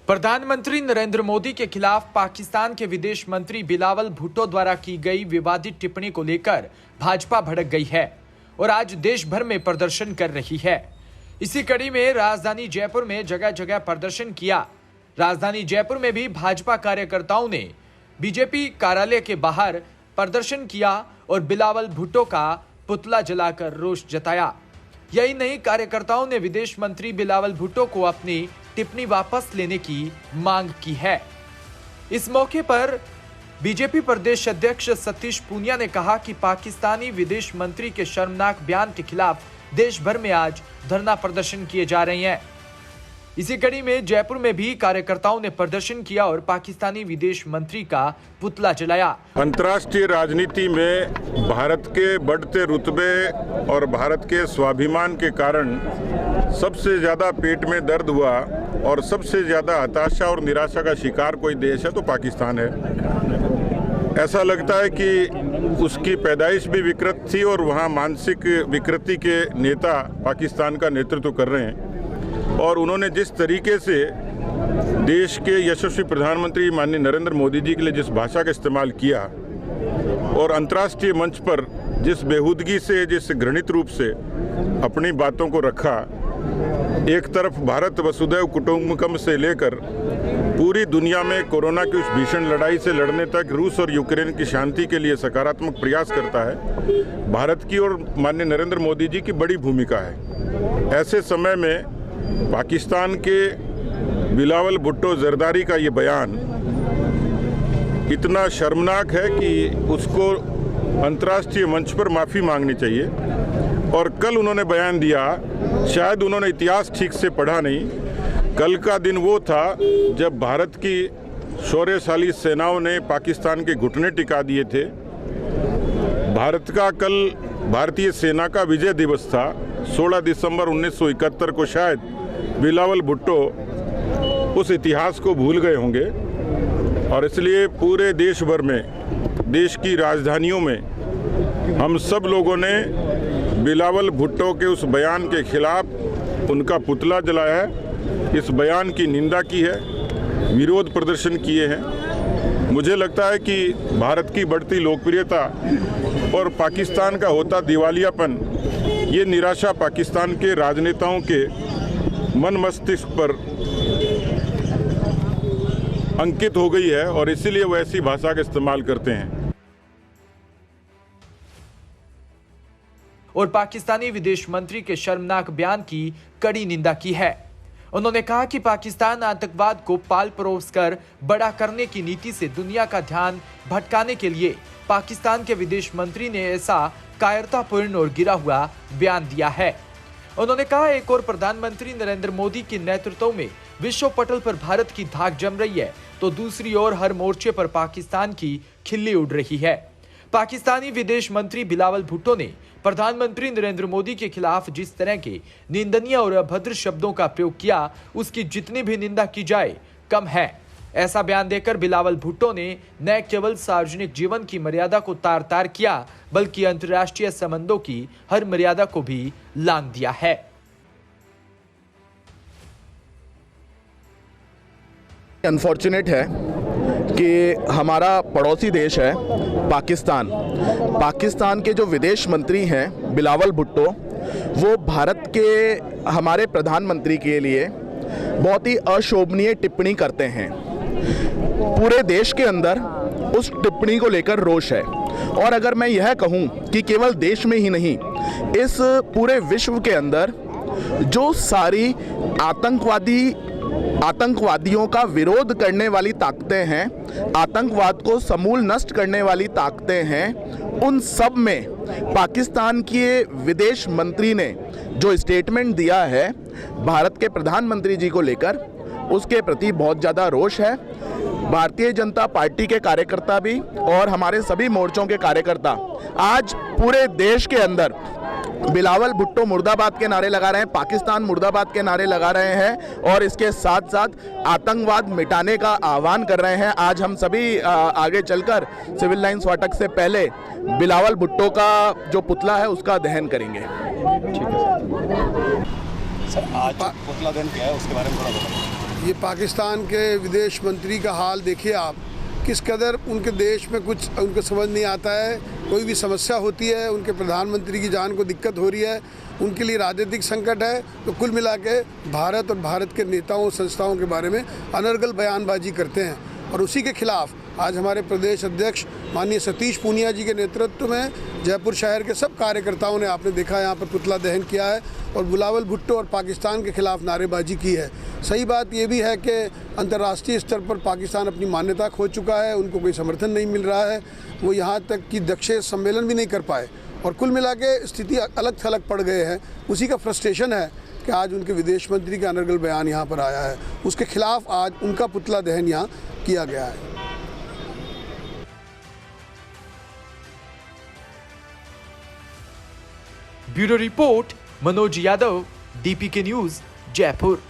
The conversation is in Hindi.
प्रधानमंत्री नरेंद्र मोदी के खिलाफ पाकिस्तान के विदेश मंत्री बिलावल भुट्टो द्वारा की गई विवादित टिप्पणी को लेकर भाजपा भड़क गई है और आज देश भर में प्रदर्शन कर रही है। इसी कड़ी में राजधानी जयपुर में जगह जगह प्रदर्शन किया। राजधानी जयपुर में भी भाजपा कार्यकर्ताओं ने बीजेपी कार्यालय के बाहर प्रदर्शन किया और बिलावल भुट्टो का पुतला जलाकर रोष जताया। यही नहीं, कार्यकर्ताओं ने विदेश मंत्री बिलावल भुट्टो को अपनी टिप्पणी वापस लेने की मांग की है। इस मौके पर बीजेपी प्रदेश अध्यक्ष सतीश पूनिया ने कहा कि पाकिस्तानी विदेश मंत्री के शर्मनाक बयान के खिलाफ देश भर में आज धरना प्रदर्शन किए जा रहे हैं। इसी कड़ी में जयपुर में भी कार्यकर्ताओं ने प्रदर्शन किया और पाकिस्तानी विदेश मंत्री का पुतला जलाया। अंतर्राष्ट्रीय राजनीति में भारत के बढ़ते रुतबे और भारत के स्वाभिमान के कारण सबसे ज्यादा पेट में दर्द हुआ और सबसे ज्यादा हताशा और निराशा का शिकार कोई देश है तो पाकिस्तान है। ऐसा लगता है कि उसकी पैदाइश भी विकृत थी और वहाँ मानसिक विकृति के नेता पाकिस्तान का नेतृत्व कर रहे हैं और उन्होंने जिस तरीके से देश के यशस्वी प्रधानमंत्री माननीय नरेंद्र मोदी जी के लिए जिस भाषा का इस्तेमाल किया और अंतर्राष्ट्रीय मंच पर जिस बेहूदगी से, जिस घृणित रूप से अपनी बातों को रखा, एक तरफ भारत वसुधैव कुटुंबकम से लेकर पूरी दुनिया में कोरोना की उस भीषण लड़ाई से लड़ने तक रूस और यूक्रेन की शांति के लिए सकारात्मक प्रयास करता है। भारत की और माननीय नरेंद्र मोदी जी की बड़ी भूमिका है। ऐसे समय में पाकिस्तान के बिलावल भुट्टो जरदारी का ये बयान इतना शर्मनाक है कि उसको अंतर्राष्ट्रीय मंच पर माफ़ी मांगनी चाहिए। और कल उन्होंने बयान दिया, शायद उन्होंने इतिहास ठीक से पढ़ा नहीं। कल का दिन वो था जब भारत की शौर्यशाली सेनाओं ने पाकिस्तान के घुटने टिका दिए थे। भारत का कल भारतीय सेना का विजय दिवस था। 16 दिसंबर 1971 को शायद बिलावल भुट्टो उस इतिहास को भूल गए होंगे और इसलिए पूरे देश भर में, देश की राजधानियों में हम सब लोगों ने बिलावल भुट्टो के उस बयान के खिलाफ उनका पुतला जलाया है, इस बयान की निंदा की है, विरोध प्रदर्शन किए हैं। मुझे लगता है कि भारत की बढ़ती लोकप्रियता और पाकिस्तान का होता दिवालियापन, ये निराशा पाकिस्तान के राजनेताओं के मन मस्तिष्क पर अंकित हो गई है और इसीलिए वो ऐसी भाषा का इस्तेमाल करते हैं। और पाकिस्तानी विदेश मंत्री के शर्मनाक बयान की कड़ी निंदा की है। उन्होंने कहा कि पाकिस्तान आतंकवाद को पाल परोस कर बड़ा करने की नीति से दुनिया का ध्यान भटकाने के लिए पाकिस्तान के विदेश मंत्री ने ऐसा कायरतापूर्ण और गिरा हुआ बयान दिया है। उन्होंने कहा, एक और प्रधानमंत्री नरेंद्र मोदी के नेतृत्व में विश्व पटल पर भारत की धाक जम रही है तो दूसरी ओर हर मोर्चे पर पाकिस्तान की खिल्ली उड़ रही है। पाकिस्तानी विदेश मंत्री बिलावल भुट्टो ने प्रधानमंत्री नरेंद्र मोदी के खिलाफ जिस तरह के निंदनीय और अभद्र शब्दों का प्रयोग किया, उसकी जितनी भी निंदा की जाए कम है। ऐसा बयान देकर बिलावल भुट्टो ने न केवल सार्वजनिक जीवन की मर्यादा को तार तार किया बल्कि अंतर्राष्ट्रीय संबंधों की हर मर्यादा को भी लांघ दिया है। अनफॉर्चुनेट है कि हमारा पड़ोसी देश है पाकिस्तान के जो विदेश मंत्री हैं बिलावल भुट्टो, वो भारत के हमारे प्रधानमंत्री के लिए बहुत ही अशोभनीय टिप्पणी करते हैं। पूरे देश के अंदर उस टिप्पणी को लेकर रोष है और अगर मैं यह कहूं कि केवल देश में ही नहीं, इस पूरे विश्व के अंदर जो सारी आतंकवादियों का विरोध करने वाली ताकतें हैं, आतंकवाद को समूल नष्ट करने वाली ताकतें हैं, उन सब में पाकिस्तान के विदेश मंत्री ने जो स्टेटमेंट दिया है भारत के प्रधानमंत्री जी को लेकर, उसके प्रति बहुत ज़्यादा रोष है। भारतीय जनता पार्टी के कार्यकर्ता भी और हमारे सभी मोर्चों के कार्यकर्ता आज पूरे देश के अंदर बिलावल भुट्टो मुर्दाबाद के नारे लगा रहे हैं, पाकिस्तान मुर्दाबाद के नारे लगा रहे हैं और इसके साथ साथ आतंकवाद मिटाने का आह्वान कर रहे हैं। आज हम सभी आगे चलकर सिविल लाइंस फाटक से पहले बिलावल भुट्टो का जो पुतला है उसका दहन करेंगे। सर, आज पुतला दहन किया है, उसके बारे में थोड़ा बताइए। ये पाकिस्तान के विदेश मंत्री का हाल देखिए आप, किस कदर उनके देश में कुछ उनको समझ नहीं आता है। कोई भी समस्या होती है, उनके प्रधानमंत्री की जान को दिक्कत हो रही है, उनके लिए राजनीतिक संकट है, तो कुल मिला के भारत और भारत के नेताओं संस्थाओं के बारे में अनर्गल बयानबाजी करते हैं। और उसी के खिलाफ आज हमारे प्रदेश अध्यक्ष माननीय सतीश पूनिया जी के नेतृत्व में जयपुर शहर के सब कार्यकर्ताओं ने, आपने देखा यहाँ पर पुतला दहन किया है और बिलावल भुट्टो और पाकिस्तान के खिलाफ नारेबाजी की है। सही बात ये भी है कि अंतर्राष्ट्रीय स्तर पर पाकिस्तान अपनी मान्यता खो चुका है, उनको कोई समर्थन नहीं मिल रहा है, वो यहाँ तक कि दक्षिण सम्मेलन भी नहीं कर पाए और कुल मिला के स्थिति अलग थलग पड़ गए हैं। उसी का फ्रस्ट्रेशन है कि आज उनके विदेश मंत्री का अनर्गल बयान यहाँ पर आया है, उसके खिलाफ आज उनका पुतला दहन यहाँ किया गया है। Bureau report Manoj Yadav, DPK news, Jaipur.